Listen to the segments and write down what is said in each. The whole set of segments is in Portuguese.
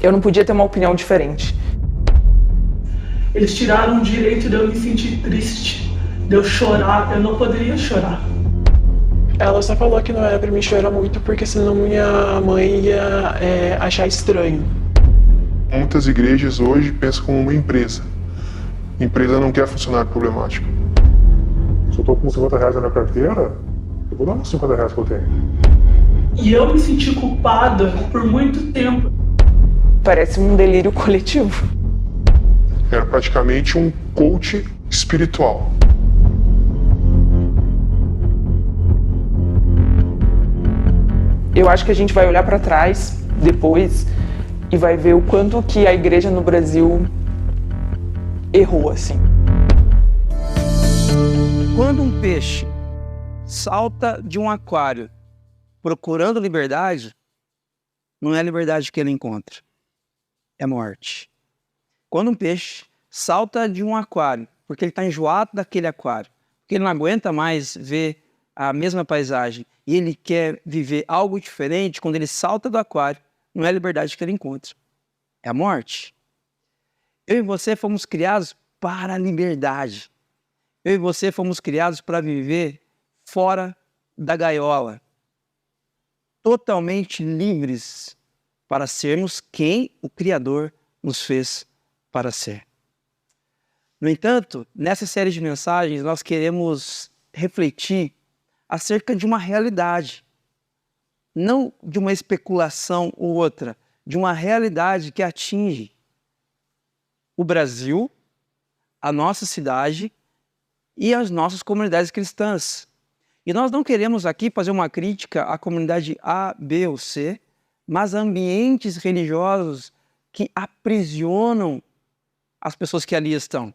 Eu não podia ter uma opinião diferente. Eles tiraram o direito de eu me sentir triste, de eu chorar. Eu não poderia chorar. Ela só falou que não era pra mim chorar muito porque senão minha mãe ia achar estranho. Muitas igrejas hoje pensam como uma empresa. A empresa não quer funcionário problemático. Se eu tô com 50 reais na minha carteira, eu vou dar uns 50 reais que eu tenho. E eu me senti culpada por muito tempo. Parece um delírio coletivo. Era praticamente um coach espiritual. Eu acho que a gente vai olhar para trás depois e vai ver o quanto que a igreja no Brasil errou, assim. Quando um peixe salta de um aquário procurando liberdade, não é a liberdade que ele encontra, é morte. Quando um peixe salta de um aquário, porque ele está enjoado daquele aquário, porque ele não aguenta mais ver a mesma paisagem e ele quer viver algo diferente, quando ele salta do aquário, não é a liberdade que ele encontra, é a morte. Eu e você fomos criados para a liberdade. Eu e você fomos criados para viver fora da gaiola, totalmente livres para sermos quem o Criador nos fez para ser. No entanto, nessa série de mensagens, nós queremos refletir acerca de uma realidade, não de uma especulação ou outra, de uma realidade que atinge o Brasil, a nossa cidade e as nossas comunidades cristãs. E nós não queremos aqui fazer uma crítica à comunidade A, B ou C, mas a ambientes religiosos que aprisionam as pessoas que ali estão.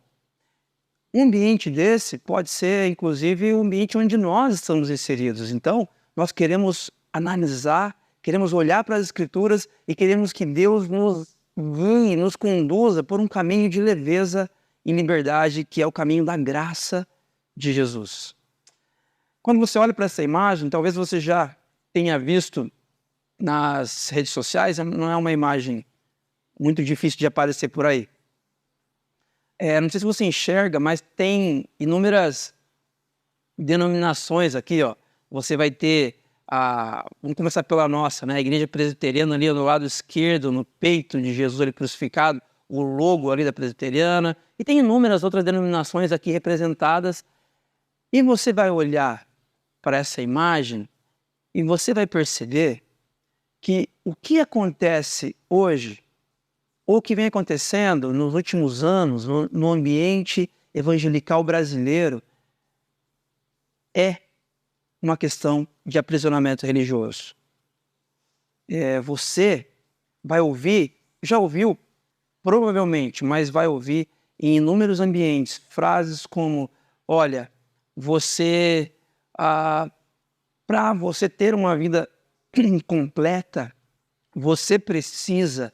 Um ambiente desse pode ser, inclusive, o ambiente onde nós estamos inseridos. Então, nós queremos analisar, queremos olhar para as Escrituras e queremos que Deus nos guie, nos conduza por um caminho de leveza e liberdade, que é o caminho da graça de Jesus. Quando você olha para essa imagem, talvez você já tenha visto nas redes sociais, não é uma imagem muito difícil de aparecer por aí. Não sei se você enxerga, mas tem inúmeras denominações aqui, ó. Você vai ter vamos começar pela nossa, né? A Igreja Presbiteriana ali no lado esquerdo, no peito de Jesus ali crucificado, o logo ali da Presbiteriana, e tem inúmeras outras denominações aqui representadas. E você vai olhar para essa imagem e você vai perceber que o que acontece hoje, ou o que vem acontecendo nos últimos anos no ambiente evangelical brasileiro, é uma questão de aprisionamento religioso. Você vai ouvir, já ouviu provavelmente, mas vai ouvir em inúmeros ambientes frases como: olha, para você ter uma vida completa, você precisa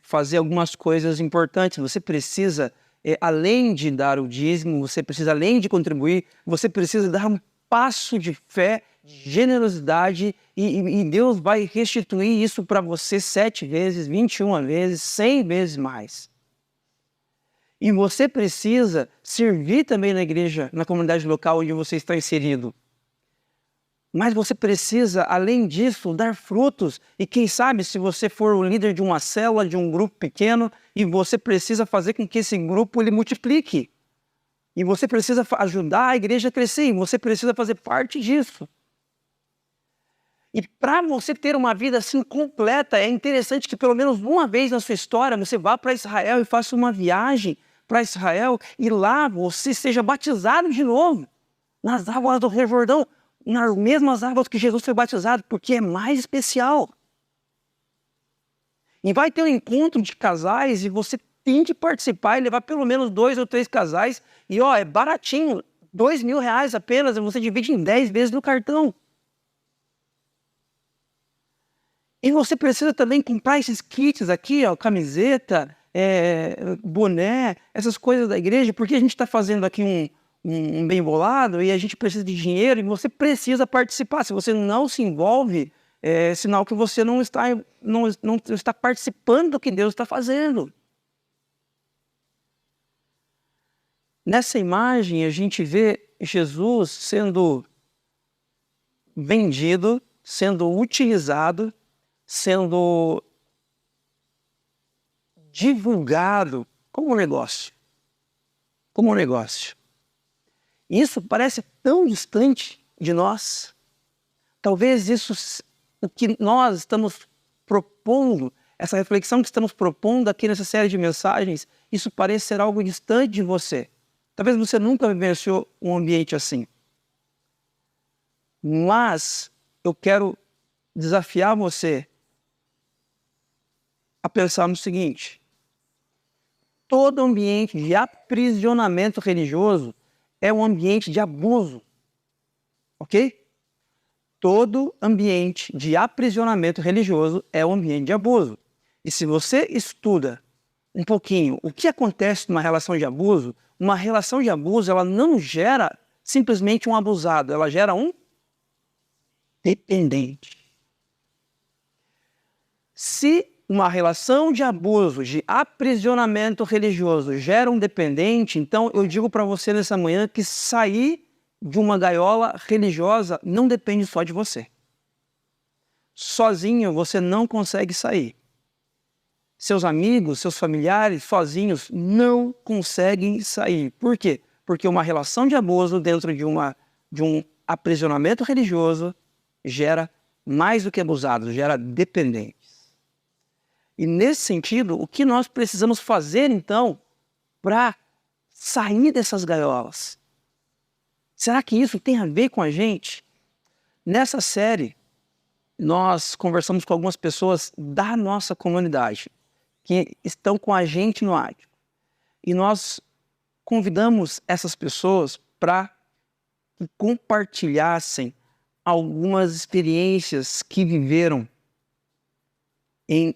fazer algumas coisas importantes. Você precisa, além de dar o dízimo, você precisa, além de contribuir, você precisa dar um passo de fé, de generosidade, e Deus vai restituir isso para você 7 vezes, 21 vezes, 100 vezes mais. E você precisa servir também na igreja, na comunidade local onde você está inserido. Mas você precisa, além disso, dar frutos. E quem sabe, se você for o líder de uma célula, de um grupo pequeno, e você precisa fazer com que esse grupo ele multiplique. E você precisa ajudar a igreja a crescer, e você precisa fazer parte disso. E para você ter uma vida assim completa, é interessante que pelo menos uma vez na sua história você vá para Israel e faça uma viagem para Israel, e lá você seja batizado de novo, nas águas do Rio Jordão, nas mesmas águas que Jesus foi batizado, porque é mais especial. E vai ter um encontro de casais e você tem de participar e levar pelo menos 2 ou 3 casais. E é baratinho, R$2.000 apenas, e você divide em 10 vezes no cartão. E você precisa também comprar esses kits aqui, camiseta, boné, essas coisas da igreja, porque a gente está fazendo aqui um bem bolado e a gente precisa de dinheiro e você precisa participar. Se você não se envolve, é sinal que você não está participando do que Deus está fazendo. Nessa imagem, a gente vê Jesus sendo vendido, sendo utilizado, sendo divulgado como um negócio. Como um negócio. Isso parece tão distante de nós. Talvez isso, o que nós estamos propondo, essa reflexão que estamos propondo aqui nessa série de mensagens, isso parece ser algo distante de você. Talvez você nunca vivenciou um ambiente assim. Mas eu quero desafiar você a pensar no seguinte: todo ambiente de aprisionamento religioso é um ambiente de abuso, ok? Todo ambiente de aprisionamento religioso é um ambiente de abuso. E se você estuda um pouquinho o que acontece numa relação de abuso, uma relação de abuso ela não gera simplesmente um abusado, ela gera um dependente. Se uma relação de abuso, de aprisionamento religioso gera um dependente, então eu digo para você nessa manhã que sair de uma gaiola religiosa não depende só de você. Sozinho você não consegue sair. Seus amigos, seus familiares, sozinhos, não conseguem sair. Por quê? Porque uma relação de abuso dentro de um aprisionamento religioso gera mais do que abusados, gera dependentes. E nesse sentido, o que nós precisamos fazer então para sair dessas gaiolas? Será que isso tem a ver com a gente? Nessa série, nós conversamos com algumas pessoas da nossa comunidade que estão com a gente no Ático. E nós convidamos essas pessoas para que compartilhassem algumas experiências que viveram em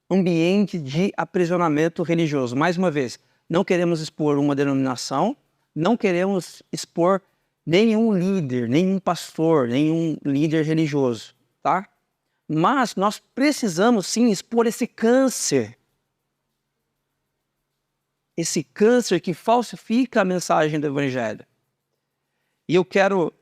ambiente de aprisionamento religioso. Mais uma vez, não queremos expor uma denominação, não queremos expor nenhum líder, nenhum pastor, nenhum líder religioso, tá? Mas nós precisamos sim expor esse câncer que falsifica a mensagem do Evangelho. E eu quero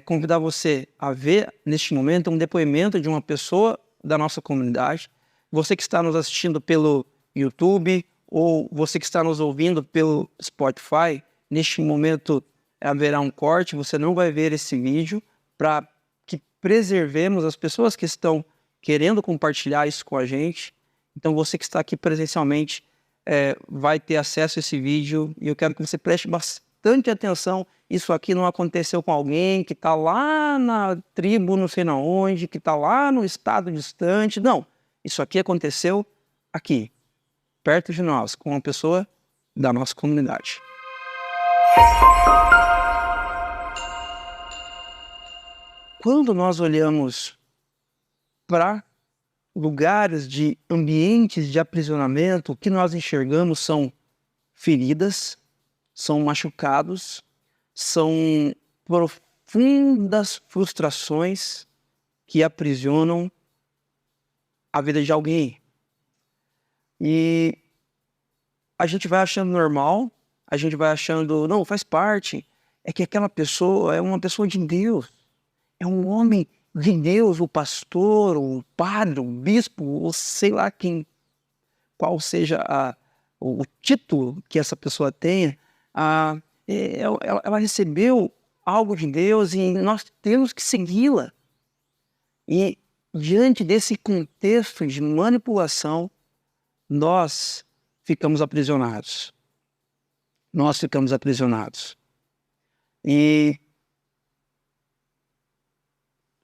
convidar você a ver, neste momento, um depoimento de uma pessoa da nossa comunidade. Você que está nos assistindo pelo YouTube ou você que está nos ouvindo pelo Spotify, neste momento haverá um corte, você não vai ver esse vídeo, para que preservemos as pessoas que estão querendo compartilhar isso com a gente. Então você que está aqui presencialmente vai ter acesso a esse vídeo e eu quero que você preste bastante atenção. Isso aqui não aconteceu com alguém que está lá na tribo não sei na onde, que está lá no estado distante. Não, isso aqui aconteceu aqui, perto de nós, com uma pessoa da nossa comunidade. Quando nós olhamos para lugares de ambientes de aprisionamento, o que nós enxergamos são feridas, são machucados, são profundas frustrações que aprisionam a vida de alguém. E a gente vai achando normal, a gente vai achando, não, faz parte, é que aquela pessoa é uma pessoa de Deus, é um homem de Deus, o pastor, o padre, o bispo, ou sei lá qual seja o título que essa pessoa tenha, ela recebeu algo de Deus e nós temos que segui-la. E diante desse contexto de manipulação, nós ficamos aprisionados. Nós ficamos aprisionados. E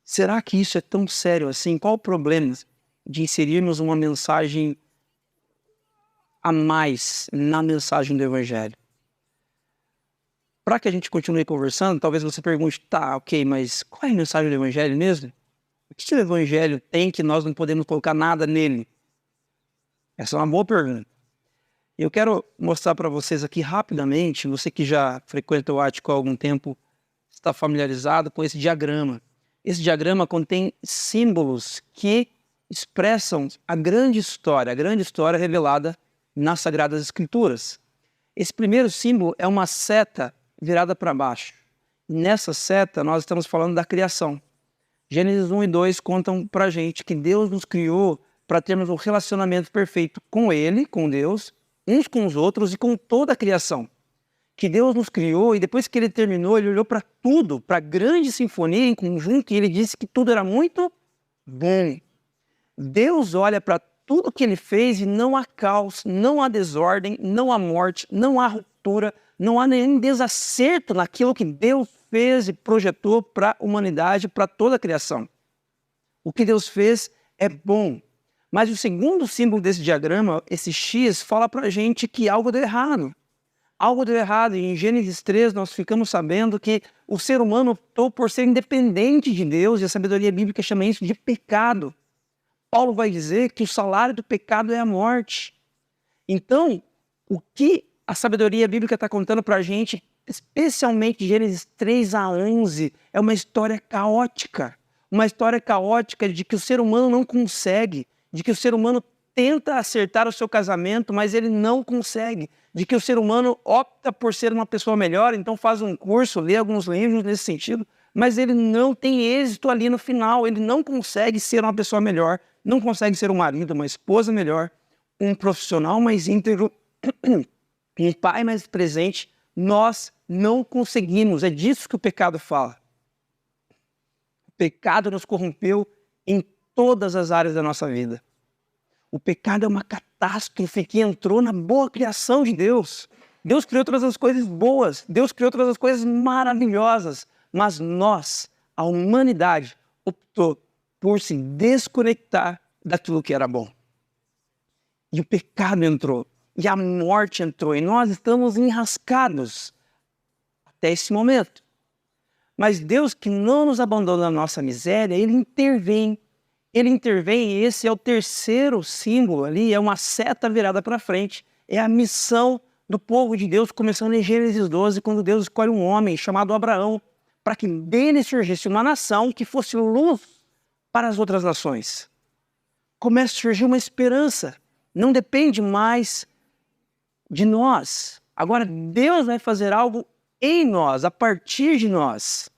será que isso é tão sério assim? Qual o problema de inserirmos uma mensagem a mais na mensagem do Evangelho? Para que a gente continue conversando, talvez você pergunte, tá, ok, mas qual é a mensagem do Evangelho mesmo? O que o Evangelho tem que nós não podemos colocar nada nele? Essa é uma boa pergunta. Eu quero mostrar para vocês aqui rapidamente, você que já frequenta o Ático há algum tempo, está familiarizado com esse diagrama. Esse diagrama contém símbolos que expressam a grande história revelada nas Sagradas Escrituras. Esse primeiro símbolo é uma seta virada para baixo. Nessa seta, nós estamos falando da criação. Gênesis 1 e 2 contam para a gente que Deus nos criou para termos um relacionamento perfeito com Ele, com Deus, uns com os outros e com toda a criação. Que Deus nos criou e depois que Ele terminou, Ele olhou para tudo, para a grande sinfonia em conjunto e Ele disse que tudo era muito bom. Deus olha para tudo que Ele fez e não há caos, não há desordem, não há morte, não há ruptura, não há nenhum desacerto naquilo que Deus fez e projetou para a humanidade, para toda a criação. O que Deus fez é bom. Mas o segundo símbolo desse diagrama, esse X, fala para a gente que algo deu errado. Algo deu errado. E em Gênesis 3 nós ficamos sabendo que o ser humano optou por ser independente de Deus e a sabedoria bíblica chama isso de pecado. Paulo vai dizer que o salário do pecado é a morte. Então, o que a sabedoria bíblica está contando para a gente, especialmente Gênesis 3 a 11, é uma história caótica. Uma história caótica de que o ser humano não consegue, de que o ser humano tenta acertar o seu casamento, mas ele não consegue, de que o ser humano opta por ser uma pessoa melhor, então faz um curso, lê alguns livros nesse sentido, mas ele não tem êxito ali no final, ele não consegue ser uma pessoa melhor, não consegue ser um marido, uma esposa melhor, um profissional mais íntegro, um pai mais presente. Nós não conseguimos, é disso que o pecado fala. O pecado nos corrompeu em todas as áreas da nossa vida. O pecado é uma catástrofe que entrou na boa criação de Deus. Deus criou todas as coisas boas, Deus criou todas as coisas maravilhosas, mas nós, a humanidade, optou por se desconectar daquilo que era bom. E o pecado entrou, e a morte entrou, e nós estamos enrascados até esse momento. Mas Deus, que não nos abandona na nossa miséria, Ele intervém. Ele intervém e esse é o terceiro símbolo ali, é uma seta virada para frente. É a missão do povo de Deus, começando em Gênesis 12, quando Deus escolhe um homem chamado Abraão, para que dele surgisse uma nação que fosse luz para as outras nações. Começa a surgir uma esperança, não depende mais de nós. Agora Deus vai fazer algo em nós, a partir de nós.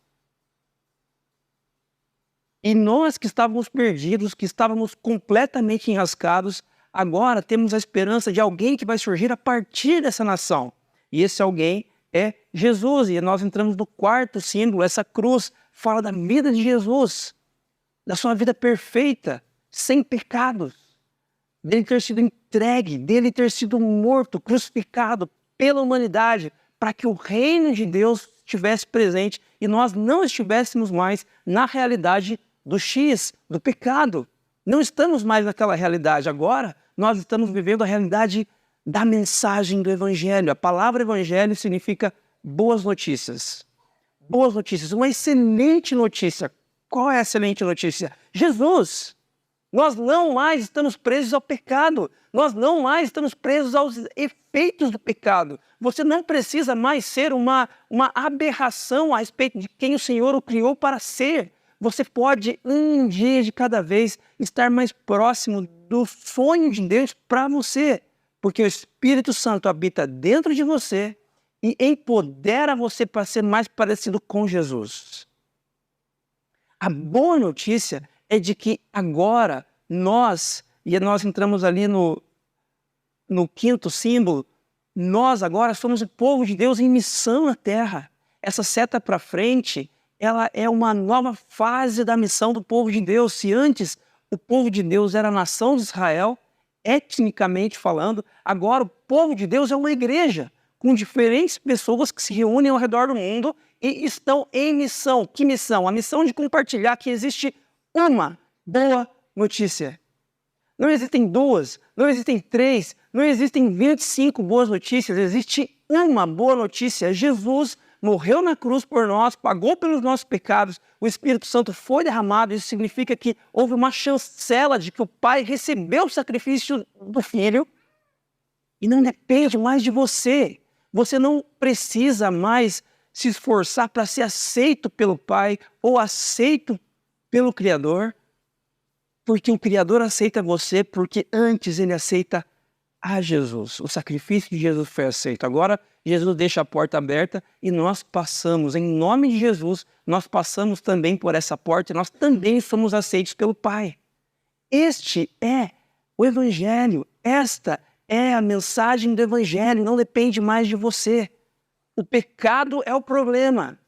E nós que estávamos perdidos, que estávamos completamente enrascados, agora temos a esperança de alguém que vai surgir a partir dessa nação. E esse alguém é Jesus. E nós entramos no quarto símbolo, essa cruz fala da vida de Jesus, da sua vida perfeita, sem pecados, dele ter sido entregue, dele ter sido morto, crucificado pela humanidade, para que o reino de Deus estivesse presente e nós não estivéssemos mais na realidade do X, do pecado. Não estamos mais naquela realidade. Agora, nós estamos vivendo a realidade da mensagem do Evangelho. A palavra Evangelho significa boas notícias. Boas notícias, uma excelente notícia. Qual é a excelente notícia? Jesus! Nós não mais estamos presos ao pecado. Nós não mais estamos presos aos efeitos do pecado. Você não precisa mais ser uma aberração a respeito de quem o Senhor o criou para ser. Você pode, um dia de cada vez, estar mais próximo do sonho de Deus para você, porque o Espírito Santo habita dentro de você e empodera você para ser mais parecido com Jesus. A boa notícia é de que agora nós entramos ali no quinto símbolo, nós agora somos o povo de Deus em missão na terra. Essa seta para frente, ela é uma nova fase da missão do povo de Deus. Se antes o povo de Deus era a nação de Israel, etnicamente falando, agora o povo de Deus é uma igreja, com diferentes pessoas que se reúnem ao redor do mundo e estão em missão. Que missão? A missão de compartilhar que existe uma boa notícia. Não existem duas, não existem três, não existem 25 boas notícias, existe uma boa notícia. Jesus morreu na cruz por nós, pagou pelos nossos pecados, o Espírito Santo foi derramado. Isso significa que houve uma chancela de que o Pai recebeu o sacrifício do Filho e não depende mais de você. Você não precisa mais se esforçar para ser aceito pelo Pai ou aceito pelo Criador, porque o Criador aceita você, porque antes ele aceita a Jesus. O sacrifício de Jesus foi aceito. Agora, Jesus deixa a porta aberta e nós passamos, em nome de Jesus, nós passamos também por essa porta e nós também somos aceitos pelo Pai. Este é o Evangelho, esta é a mensagem do Evangelho, não depende mais de você. O pecado é o problema.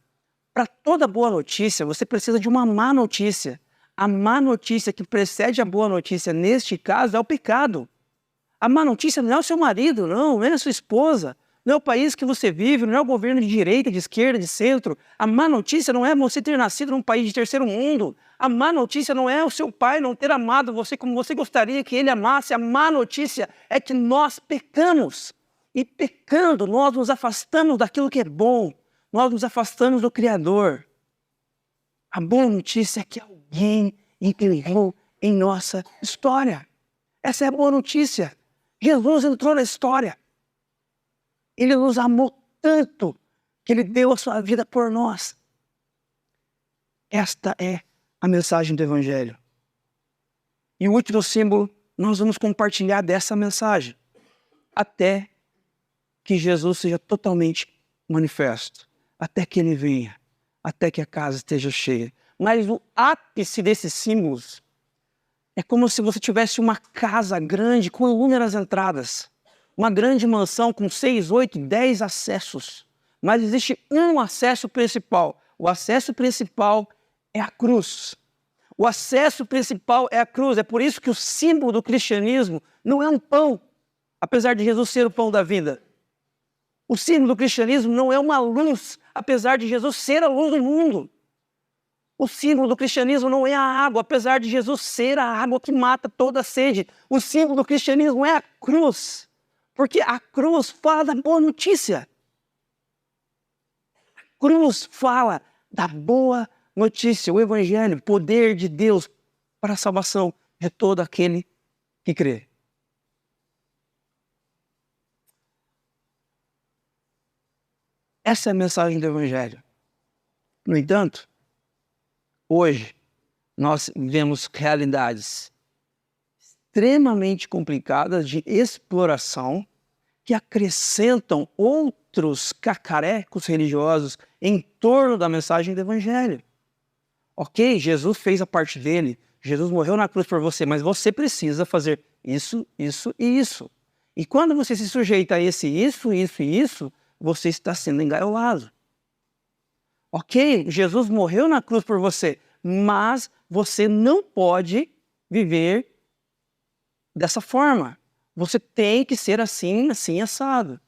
Para toda boa notícia, você precisa de uma má notícia. A má notícia que precede a boa notícia, neste caso, é o pecado. A má notícia não é o seu marido, não é a sua esposa, não é o país que você vive, não é o governo de direita, de esquerda, de centro. A má notícia não é você ter nascido num país de terceiro mundo. A má notícia não é o seu pai não ter amado você como você gostaria que ele amasse. A má notícia é que nós pecamos. E pecando, nós nos afastamos daquilo que é bom. Nós nos afastamos do Criador. A boa notícia é que alguém interviu em nossa história. Essa é a boa notícia. Jesus entrou na história. Ele nos amou tanto que ele deu a sua vida por nós. Esta é a mensagem do Evangelho. E o último símbolo, nós vamos compartilhar dessa mensagem até que Jesus seja totalmente manifesto, até que ele venha, até que a casa esteja cheia. Mas o ápice desses símbolos é como se você tivesse uma casa grande com inúmeras entradas. Uma grande mansão com 6, 8, 10 acessos. Mas existe um acesso principal. O acesso principal é a cruz. O acesso principal é a cruz. É por isso que o símbolo do cristianismo não é um pão, apesar de Jesus ser o pão da vida. O símbolo do cristianismo não é uma luz, apesar de Jesus ser a luz do mundo. O símbolo do cristianismo não é a água, apesar de Jesus ser a água que mata toda a sede. O símbolo do cristianismo é a cruz, porque a cruz fala da boa notícia. A cruz fala da boa notícia, o Evangelho, poder de Deus para a salvação de todo aquele que crê. Essa é a mensagem do Evangelho. No entanto, hoje, nós vemos realidades extremamente complicadas de exploração que acrescentam outros cacarecos religiosos em torno da mensagem do Evangelho. Ok, Jesus fez a parte dele, Jesus morreu na cruz por você, mas você precisa fazer isso, isso e isso. E quando você se sujeita a esse isso, isso e isso, você está sendo engaiolado. Ok, Jesus morreu na cruz por você, mas você não pode viver dessa forma. Você tem que ser assim, assim, assado.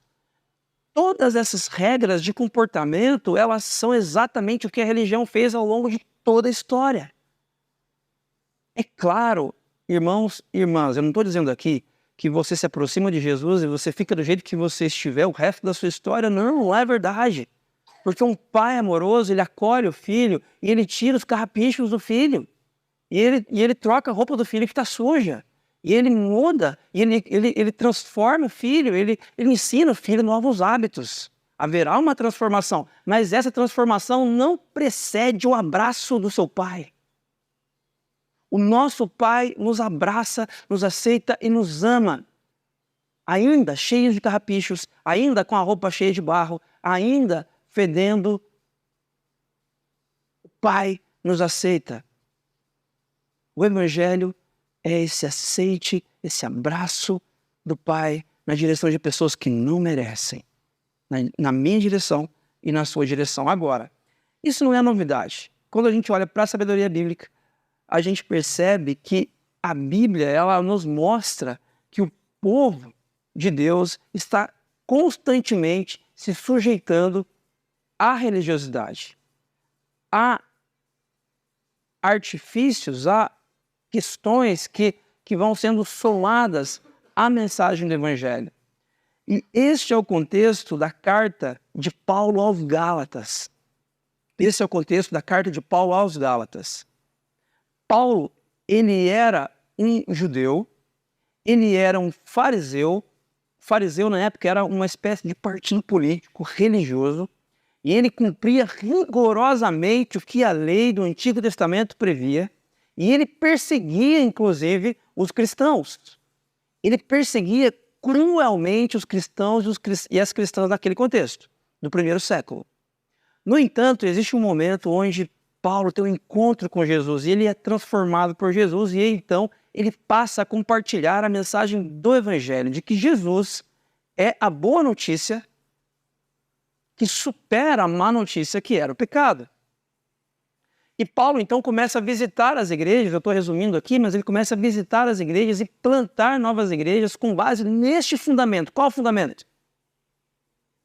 Todas essas regras de comportamento, elas são exatamente o que a religião fez ao longo de toda a história. É claro, irmãos e irmãs, eu não estou dizendo aqui que você se aproxima de Jesus e você fica do jeito que você estiver o resto da sua história. Não é verdade. Porque um pai amoroso, ele acolhe o filho e ele tira os carrapichos do filho. E ele troca a roupa do filho que está suja. E ele muda, e ele transforma o filho, ele ensina o filho novos hábitos. Haverá uma transformação, mas essa transformação não precede o abraço do seu pai. O nosso pai nos abraça, nos aceita e nos ama. Ainda cheios de carrapichos, ainda com a roupa cheia de barro, ainda fedendo, o Pai nos aceita. O Evangelho é esse aceite, esse abraço do Pai na direção de pessoas que não merecem, na minha direção e na sua direção. Agora, isso não é novidade. Quando a gente olha para a sabedoria bíblica, a gente percebe que a Bíblia, ela nos mostra que o povo de Deus está constantemente se sujeitando à religiosidade, a artifícios, a questões que vão sendo somadas à mensagem do Evangelho. E este é o contexto da carta de Paulo aos Gálatas. Esse é o contexto da carta de Paulo aos Gálatas. Paulo, ele era um judeu, ele era um fariseu. Fariseu, na época, era uma espécie de partido político religioso. e ele cumpria rigorosamente o que a lei do Antigo Testamento previa, e ele perseguia, inclusive, os cristãos. Ele perseguia cruelmente os cristãos e as cristãs naquele contexto, no primeiro século. No entanto, existe um momento onde Paulo tem um encontro com Jesus e ele é transformado por Jesus e então ele passa a compartilhar a mensagem do Evangelho, de que Jesus é a boa notícia que supera a má notícia que era o pecado. E Paulo então começa a visitar as igrejas, eu estou resumindo aqui, mas ele começa a visitar as igrejas e plantar novas igrejas com base neste fundamento. Qual o fundamento?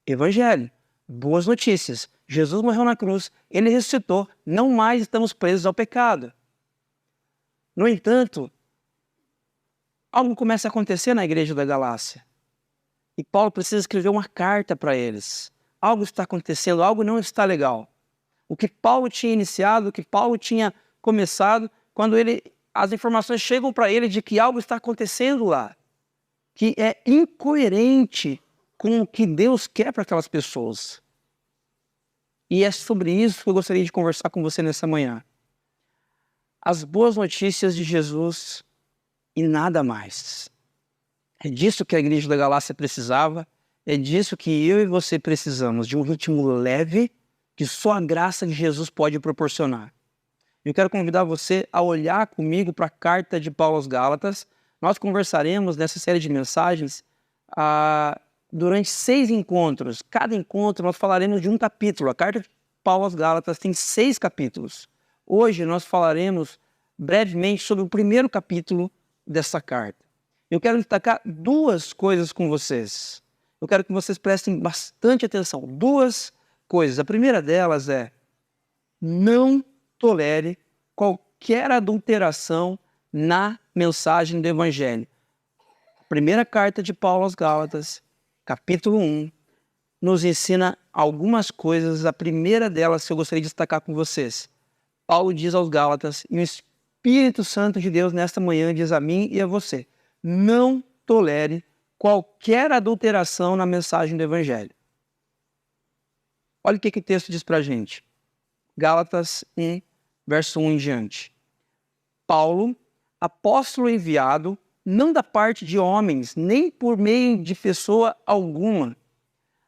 Evangelho, boas notícias. Jesus morreu na cruz, ele ressuscitou, não mais estamos presos ao pecado. No entanto, algo começa a acontecer na igreja da Galácia. E Paulo precisa escrever uma carta para eles. Algo está acontecendo, algo não está legal. O que Paulo tinha iniciado, o que Paulo tinha começado, quando as informações chegam para ele de que algo está acontecendo lá, que é incoerente com o que Deus quer para aquelas pessoas. E é sobre isso que eu gostaria de conversar com você nessa manhã. As boas notícias de Jesus e nada mais. É disso que a igreja da Galácia precisava, é disso que eu e você precisamos, de um ritmo leve que só a graça de Jesus pode proporcionar. Eu quero convidar você a olhar comigo para a carta de Paulo aos Gálatas. Nós conversaremos nessa série de mensagens durante 6 encontros. Cada encontro nós falaremos de um capítulo. A carta de Paulo aos Gálatas tem 6 capítulos. Hoje nós falaremos brevemente sobre o primeiro capítulo dessa carta. Eu quero destacar 2 coisas com vocês. Eu quero que vocês prestem bastante atenção. 2 coisas. A primeira delas é: não tolere qualquer adulteração na mensagem do Evangelho. A primeira carta de Paulo aos Gálatas, capítulo 1, nos ensina algumas coisas. A primeira delas que eu gostaria de destacar com vocês. Paulo diz aos Gálatas, e o Espírito Santo de Deus nesta manhã diz a mim e a você: não tolere qualquer adulteração na mensagem do Evangelho. Olha o que o texto diz para a gente. Gálatas 1, verso 1 em diante. Paulo, apóstolo enviado, não da parte de homens, nem por meio de pessoa alguma,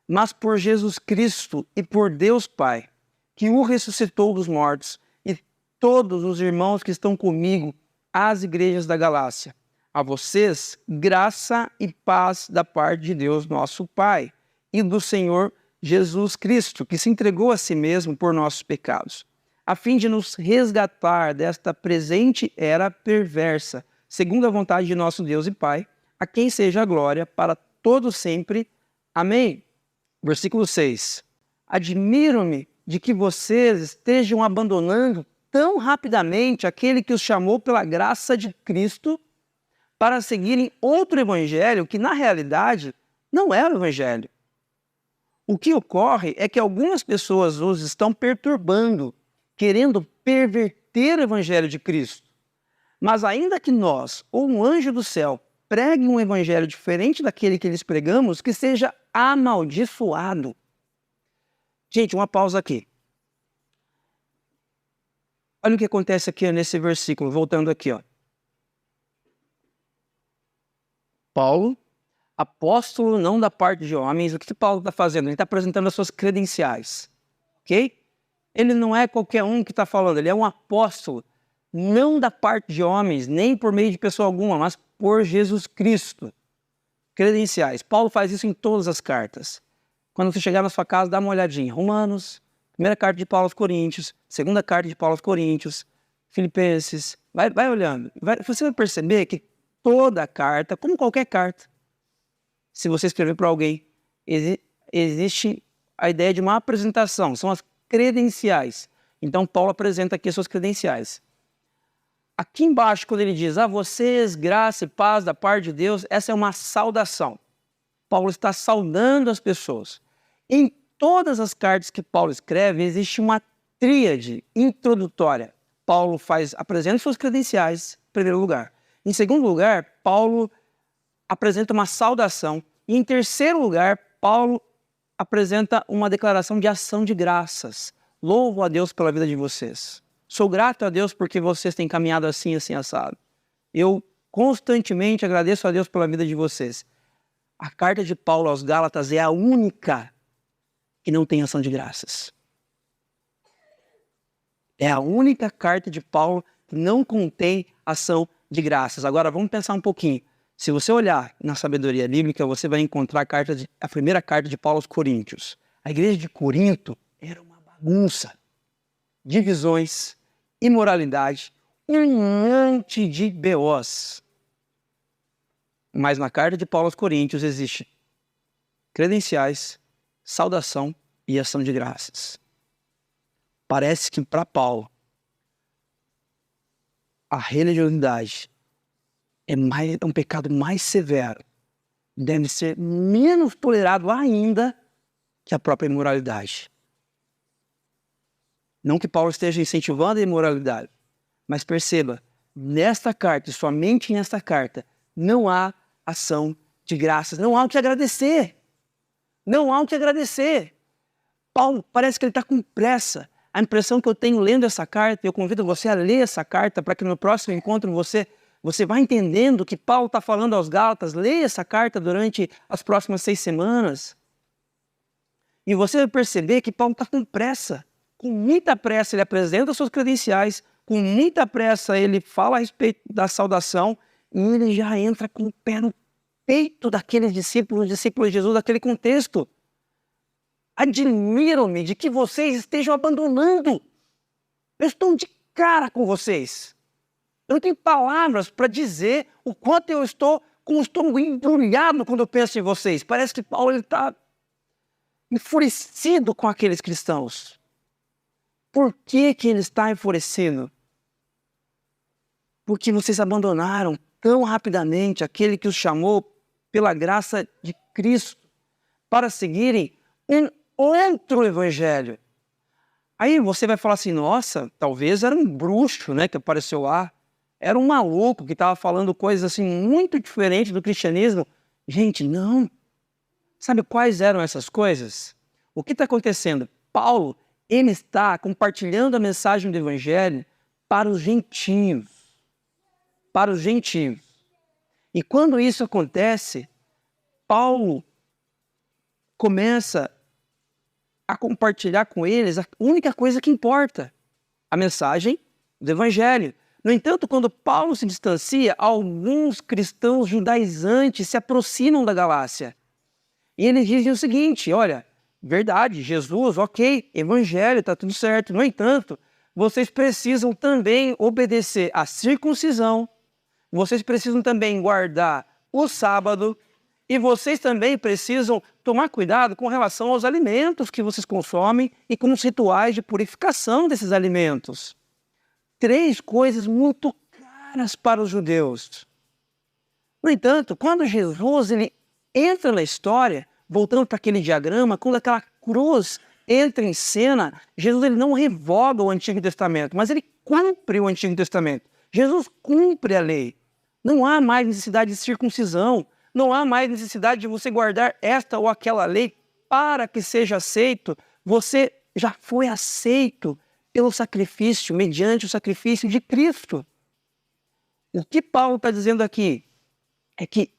mas por Jesus Cristo e por Deus Pai, que o ressuscitou dos mortos, e todos os irmãos que estão comigo, às igrejas da Galácia. A vocês, graça e paz da parte de Deus, nosso Pai, e do Senhor Jesus Cristo, que se entregou a si mesmo por nossos pecados, a fim de nos resgatar desta presente era perversa, segundo a vontade de nosso Deus e Pai, a quem seja a glória para todos sempre. Amém. Versículo 6. Admiro-me de que vocês estejam abandonando tão rapidamente aquele que os chamou pela graça de Cristo para seguirem outro evangelho que, na realidade, não é o evangelho. O que ocorre é que algumas pessoas os estão perturbando, querendo perverter o evangelho de Cristo. Mas ainda que nós, ou um anjo do céu, pregue um evangelho diferente daquele que lhes pregamos, que seja amaldiçoado. Gente, uma pausa aqui. Olha o que acontece aqui nesse versículo, voltando aqui, ó. Paulo, apóstolo não da parte de homens, o que Paulo está fazendo? Ele está apresentando as suas credenciais, ok? Ele não é qualquer um que está falando, ele é um apóstolo, não da parte de homens, nem por meio de pessoa alguma, mas por Jesus Cristo. Credenciais. Paulo faz isso em todas as cartas. Quando você chegar na sua casa, dá uma olhadinha. Romanos, primeira carta de Paulo aos Coríntios, segunda carta de Paulo aos Coríntios, Filipenses, vai olhando. Você vai perceber que toda carta, como qualquer carta, se você escrever para alguém, existe a ideia de uma apresentação, são as credenciais. Então, Paulo apresenta aqui as suas credenciais. Aqui embaixo, quando ele diz, a vocês, graça e paz da parte de Deus, essa é uma saudação. Paulo está saudando as pessoas. Em todas as cartas que Paulo escreve, existe uma tríade introdutória. Paulo apresenta suas credenciais, em primeiro lugar. Em segundo lugar, Paulo apresenta uma saudação. E em terceiro lugar, Paulo apresenta uma declaração de ação de graças. Louvo a Deus pela vida de vocês. Sou grato a Deus porque vocês têm caminhado assim, assim, assado. Eu constantemente agradeço a Deus pela vida de vocês. A carta de Paulo aos Gálatas é a única que não tem ação de graças. É a única carta de Paulo que não contém ação de graças. Agora, vamos pensar um pouquinho. Se você olhar na sabedoria bíblica, você vai encontrar a primeira carta de Paulo aos Coríntios. A igreja de Corinto era uma bagunça. Divisões, imoralidade, um monte de BOs. Mas na carta de Paulo aos Coríntios existe credenciais, saudação e ação de graças. Parece que para Paulo a religiosidade é um pecado mais severo, deve ser menos tolerado ainda que a própria imoralidade. Não que Paulo esteja incentivando a imoralidade, mas perceba, nesta carta, e somente nesta carta, não há ação de graças, não há o que agradecer. Não há o que agradecer. Paulo parece que ele está com pressa. A impressão que eu tenho lendo essa carta, eu convido você a ler essa carta para que no próximo encontro você vá entendendo o que Paulo está falando aos Gálatas. Leia essa carta durante as próximas 6 semanas. E você vai perceber que Paulo está com pressa. Com muita pressa ele apresenta os seus credenciais, com muita pressa ele fala a respeito da saudação e ele já entra com o pé no peito daqueles discípulos de Jesus, daquele contexto. Admiro-me de que vocês estejam abandonando. Eu estou de cara com vocês. Eu não tenho palavras para dizer o quanto eu estou com o estômago embrulhado quando eu penso em vocês. Parece que Paulo está enfurecido com aqueles cristãos. Por que ele está enfurecido? Porque vocês abandonaram tão rapidamente aquele que os chamou pela graça de Cristo para seguirem um outro evangelho. Aí você vai falar assim, nossa, talvez era um bruxo, né, que apareceu lá. Era um maluco que estava falando coisas assim muito diferentes do cristianismo. Gente, não. Sabe quais eram essas coisas? O que está acontecendo? Paulo, ele está compartilhando a mensagem do evangelho para os gentios. Para os gentios. E quando isso acontece, Paulo começa a compartilhar com eles a única coisa que importa, a mensagem do evangelho. No entanto, quando Paulo se distancia, alguns cristãos judaizantes se aproximam da Galácia. E eles dizem o seguinte, olha, verdade, Jesus, ok, evangelho, está tudo certo. No entanto, vocês precisam também obedecer à circuncisão, vocês precisam também guardar o sábado, e vocês também precisam tomar cuidado com relação aos alimentos que vocês consomem e com os rituais de purificação desses alimentos. 3 coisas muito caras para os judeus. No entanto, quando Jesus ele entra na história, voltando para aquele diagrama, quando aquela cruz entra em cena, Jesus ele não revoga o Antigo Testamento, mas ele cumpre o Antigo Testamento. Jesus cumpre a lei. Não há mais necessidade de circuncisão. Não há mais necessidade de você guardar esta ou aquela lei para que seja aceito. Você já foi aceito pelo sacrifício, mediante o sacrifício de Cristo. O que Paulo está dizendo aqui é que,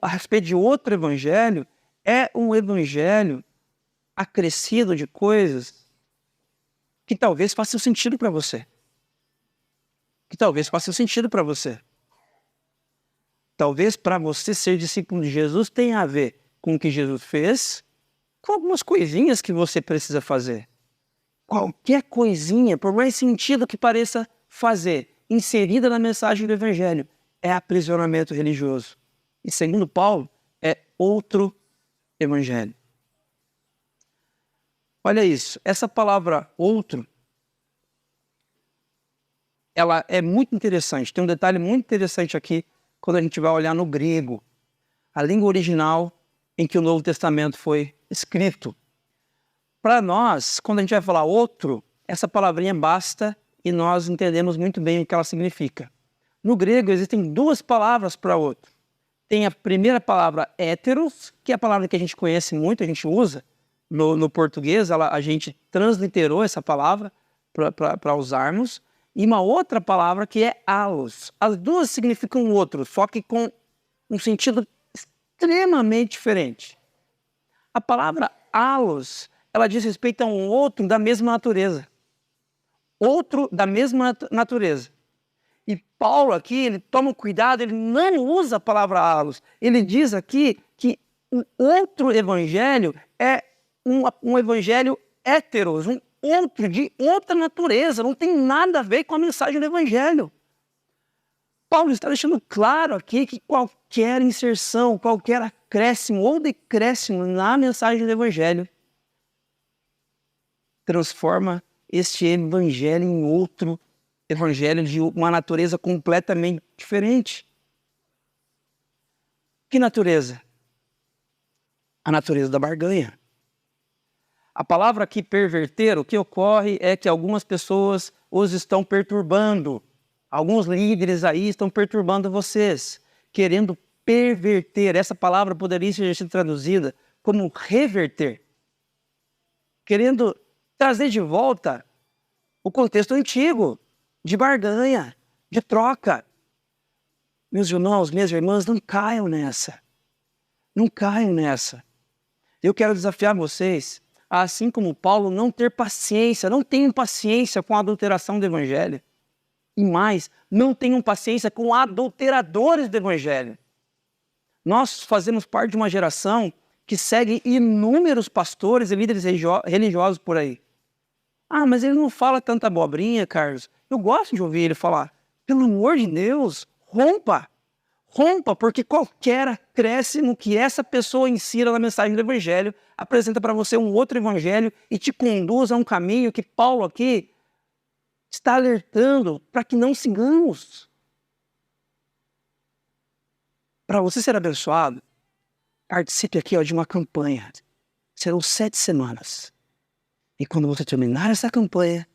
a respeito de outro evangelho, é um evangelho acrescido de coisas que talvez façam sentido para você. Que talvez façam sentido para você. Talvez para você ser discípulo de Jesus tenha a ver com o que Jesus fez, com algumas coisinhas que você precisa fazer. Qualquer coisinha, por mais sentido que pareça fazer, inserida na mensagem do Evangelho, é aprisionamento religioso. E segundo Paulo, é outro Evangelho. Olha isso, essa palavra outro, ela é muito interessante. Tem um detalhe muito interessante aqui, quando a gente vai olhar no grego, a língua original em que o Novo Testamento foi escrito. Para nós, quando a gente vai falar outro, essa palavrinha basta e nós entendemos muito bem o que ela significa. No grego existem 2 palavras para outro. Tem a primeira palavra héteros, que é a palavra que a gente conhece muito, a gente usa, no português, a gente transliterou essa palavra para usarmos, e uma outra palavra que é allos. As duas significam outro, só que com um sentido extremamente diferente. A palavra allos, ela diz respeito a um outro da mesma natureza. Outro da mesma natureza. E Paulo aqui, ele toma cuidado, ele não usa a palavra allos. Ele diz aqui que o outro evangelho é um evangelho heteros, um outro de outra natureza, não tem nada a ver com a mensagem do evangelho. Paulo está deixando claro aqui que qualquer inserção, qualquer acréscimo ou decréscimo na mensagem do evangelho transforma este evangelho em outro evangelho de uma natureza completamente diferente. Que natureza? A natureza da barganha. A palavra aqui perverter, o que ocorre é que algumas pessoas os estão perturbando. Alguns líderes aí estão perturbando vocês, querendo perverter. Essa palavra poderia ser traduzida como reverter. Querendo trazer de volta o contexto antigo, de barganha, de troca. Meus irmãos, minhas irmãs, não caiam nessa. Não caiam nessa. Eu quero desafiar vocês, assim como Paulo, não ter paciência, não tenham paciência com a adulteração do evangelho. E mais, não tenham paciência com adulteradores do evangelho. Nós fazemos parte de uma geração que segue inúmeros pastores e líderes religiosos por aí. Ah, mas ele não fala tanta abobrinha, Carlos. Eu gosto de ouvir ele falar. Pelo amor de Deus, rompa. Rompa, porque qualquer acréscimo que essa pessoa insira na mensagem do evangelho apresenta para você um outro evangelho e te conduz a um caminho que Paulo aqui está alertando para que não sigamos. Para você ser abençoado, participe aqui de uma campanha. Serão 7 semanas. E quando você terminar essa campanha,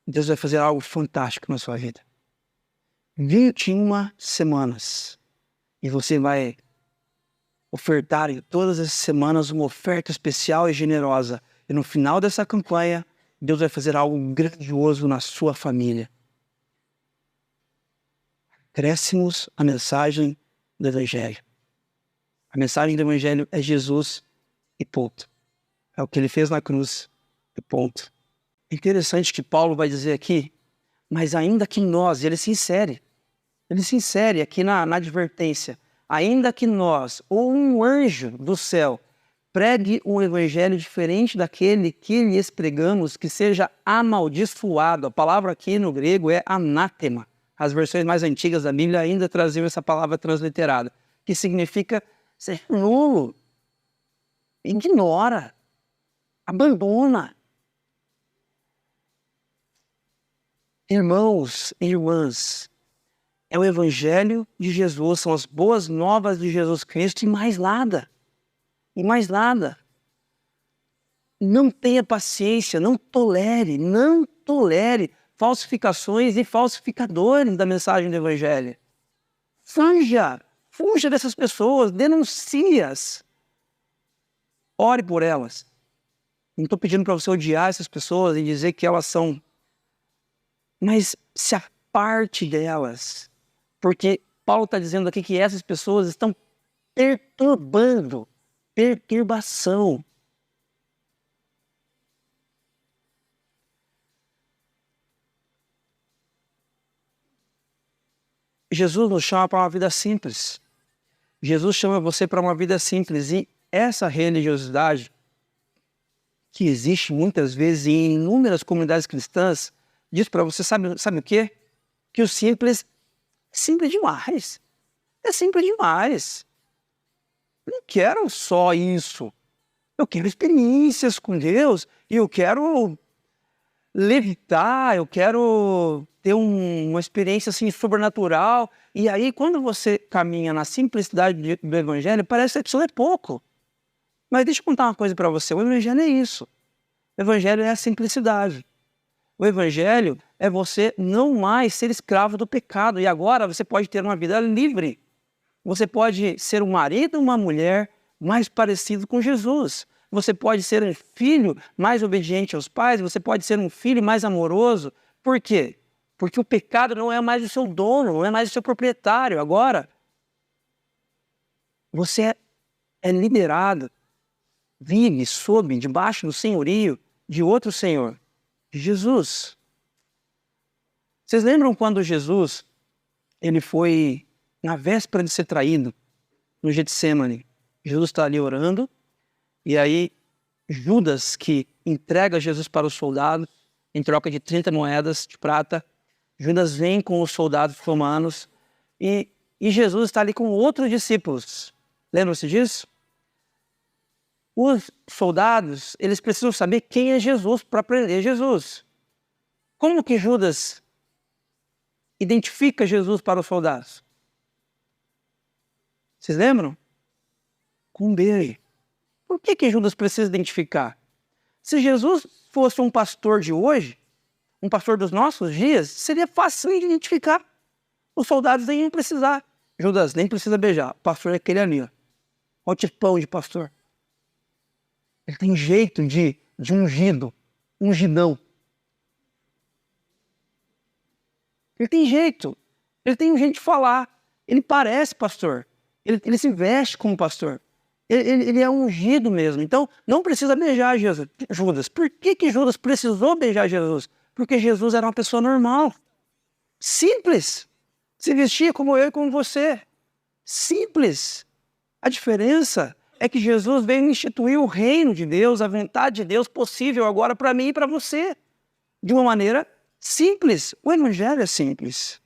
Deus vai fazer algo fantástico na sua vida. 21 semanas. E você vai ofertar em todas as semanas uma oferta especial e generosa. E no final dessa campanha, Deus vai fazer algo grandioso na sua família. Acréscimos a mensagem do Evangelho. A mensagem do Evangelho é Jesus e ponto. É o que ele fez na cruz e ponto. É interessante que Paulo vai dizer aqui, mas ainda que nós, ele se insere aqui na advertência, ainda que nós, ou um anjo do céu, pregue um evangelho diferente daquele que lhes pregamos, que seja amaldiçoado. A palavra aqui no grego é anátema. As versões mais antigas da Bíblia ainda traziam essa palavra transliterada, que significa ser nulo. Ignora. Abandona. Irmãos e irmãs, é o evangelho de Jesus, são as boas novas de Jesus Cristo e mais nada. E mais nada. Não tenha paciência, não tolere falsificações e falsificadores da mensagem do evangelho. Fuja dessas pessoas, denuncie-as. Ore por elas. Não estou pedindo para você odiar essas pessoas e dizer que elas são... Mas se aparte delas. Porque Paulo está dizendo aqui que essas pessoas estão perturbando. Perturbação. Jesus nos chama para uma vida simples. Jesus chama você para uma vida simples. E essa religiosidade que existe muitas vezes em inúmeras comunidades cristãs diz para você, sabe o quê? Que o simples é simples demais. É simples demais. Eu não quero só isso. Eu quero experiências com Deus. E eu quero levitar. Eu quero ter uma experiência assim sobrenatural. E aí, quando você caminha na simplicidade do Evangelho, parece que aquilo é pouco. Mas deixa eu contar uma coisa para você. O Evangelho é isso. O Evangelho é a simplicidade. O Evangelho é você não mais ser escravo do pecado. E agora você pode ter uma vida livre. Você pode ser um marido ou uma mulher mais parecido com Jesus. você pode ser um filho mais obediente aos pais, você pode ser um filho mais amoroso. Por quê? Porque o pecado não é mais o seu dono, não é mais o seu proprietário. Agora, você é liberado, vive sob, debaixo do senhorio de outro Senhor, Jesus. Vocês lembram quando Jesus, ele foi na véspera de ser traído, no Getsemane? Jesus está ali orando, e aí Judas, que entrega Jesus para os soldados, em troca de 30 moedas de prata, Judas vem com os soldados romanos, e Jesus está ali com outros discípulos. Lembram-se disso? Os soldados, eles precisam saber quem é Jesus para prender Jesus. Como que Judas identifica Jesus para os soldados? Vocês lembram? Com um beijo. Por que Judas precisa identificar? Se Jesus fosse um pastor de hoje, um pastor dos nossos dias, seria fácil de identificar. Os soldados nem iam precisar. Judas nem precisa beijar. O pastor é aquele ali, ó. Olha o tipão de pastor. Ele tem jeito de ungido, ungidão. Ele tem jeito. Ele tem um jeito de falar. Ele parece pastor. Ele se veste como pastor. Ele é ungido mesmo. Então, não precisa beijar Judas. Por que Judas precisou beijar Jesus? Porque Jesus era uma pessoa normal. Simples. Se vestia como eu e como você. Simples. A diferença é que Jesus veio instituir o reino de Deus, a vontade de Deus possível agora para mim e para você. De uma maneira simples. O evangelho é simples.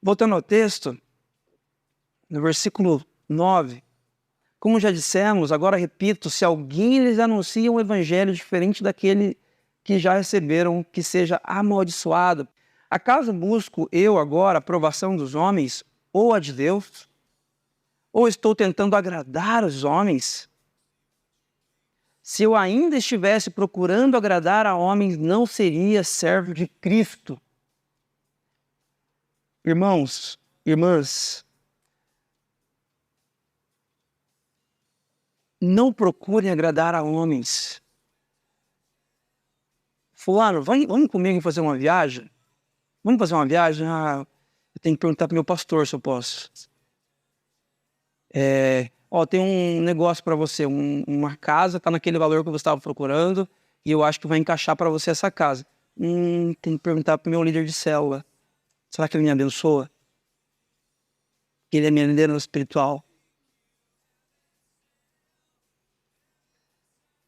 Voltando ao texto, no versículo 9, como já dissemos, agora repito, se alguém lhes anuncia um evangelho diferente daquele que já receberam, que seja amaldiçoado. Acaso busco eu agora a aprovação dos homens ou a de Deus? Ou estou tentando agradar os homens? Se eu ainda estivesse procurando agradar a homens, não seria servo de Cristo. Irmãos, irmãs, não procurem agradar a homens. Fulano, vamos comigo fazer uma viagem? Vamos fazer uma viagem? Eu tenho que perguntar para o meu pastor se eu posso. Tem um negócio para você, uma casa, está naquele valor que você estava procurando, e eu acho que vai encaixar para você essa casa. Tem que perguntar para o meu líder de célula. Será que ele me abençoa? Que ele é minha liderança espiritual?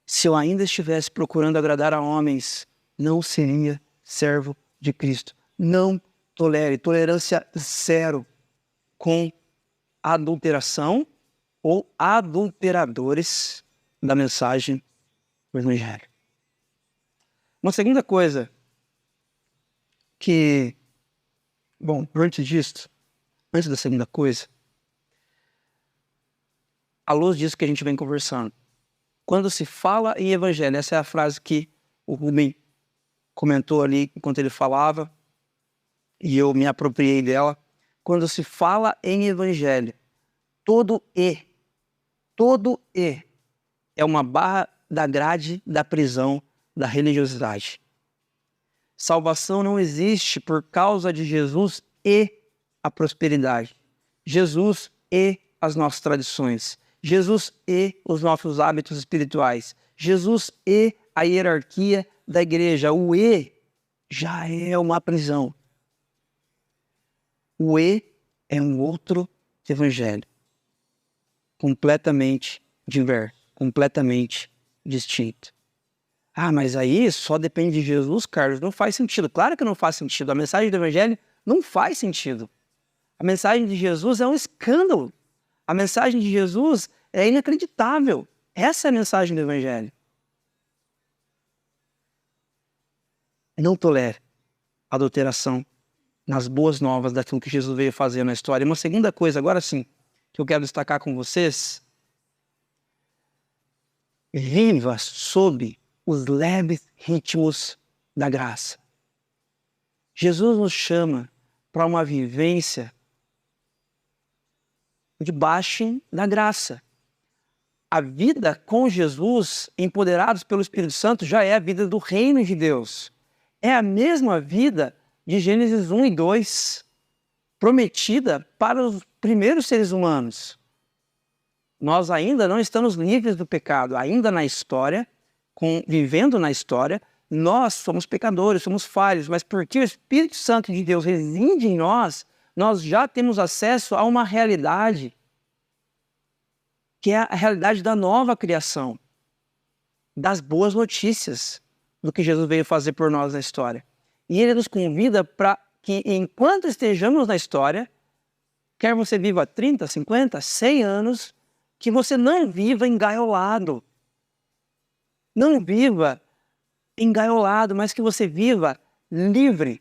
Se eu ainda estivesse procurando agradar a homens, não seria servo de Cristo. Não tolere, tolerância zero com adulteração ou adulteradores da mensagem do Evangelho. Uma segunda coisa que, antes da segunda coisa, à luz disso que a gente vem conversando, quando se fala em Evangelho, essa é a frase que o Rubem comentou ali enquanto ele falava, e eu me apropriei dela. Quando se fala em Evangelho, todo E é uma barra da grade da prisão da religiosidade. Salvação não existe por causa de Jesus e a prosperidade. Jesus e as nossas tradições. Jesus e os nossos hábitos espirituais. Jesus e a hierarquia da igreja. O E já é uma prisão. O E é um outro evangelho. Completamente diverso, completamente distinto. Mas aí só depende de Jesus, Carlos. Não faz sentido. Claro que não faz sentido. A mensagem do evangelho não faz sentido. A mensagem de Jesus é um escândalo. A mensagem de Jesus é inacreditável. Essa é a mensagem do evangelho. Não tolere adulteração nas boas novas daquilo que Jesus veio fazer na história. Uma segunda coisa, agora sim, que eu quero destacar com vocês: viva sob os leves ritmos da graça. Jesus nos chama para uma vivência debaixo da graça. A vida com Jesus, empoderados pelo Espírito Santo, já é a vida do reino de Deus. É a mesma vida de Gênesis 1 e 2, prometida para os primeiros seres humanos. Nós ainda não estamos livres do pecado, ainda na história, vivendo na história, nós somos pecadores, somos falhos, mas porque o Espírito Santo de Deus reside em nós, nós já temos acesso a uma realidade que é a realidade da nova criação, das boas notícias do que Jesus veio fazer por nós na história. E ele nos convida para que, enquanto estejamos na história, quer você viva 30, 50, 100 anos, que você não viva engaiolado. Não viva engaiolado, mas que você viva livre.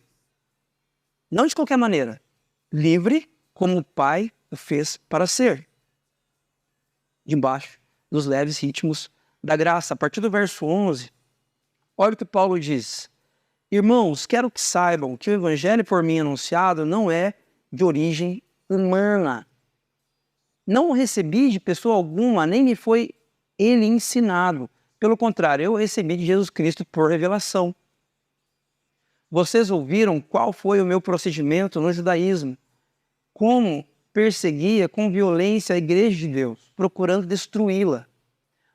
Não de qualquer maneira. Livre como o Pai o fez para ser. Debaixo dos leves ritmos da graça. A partir do verso 11, olha o que Paulo diz. Irmãos, quero que saibam que o evangelho por mim anunciado não é de origem humana. Não o recebi de pessoa alguma, nem me foi ele ensinado. Pelo contrário, eu o recebi de Jesus Cristo por revelação. Vocês ouviram qual foi o meu procedimento no judaísmo? Como perseguia com violência a igreja de Deus, procurando destruí-la.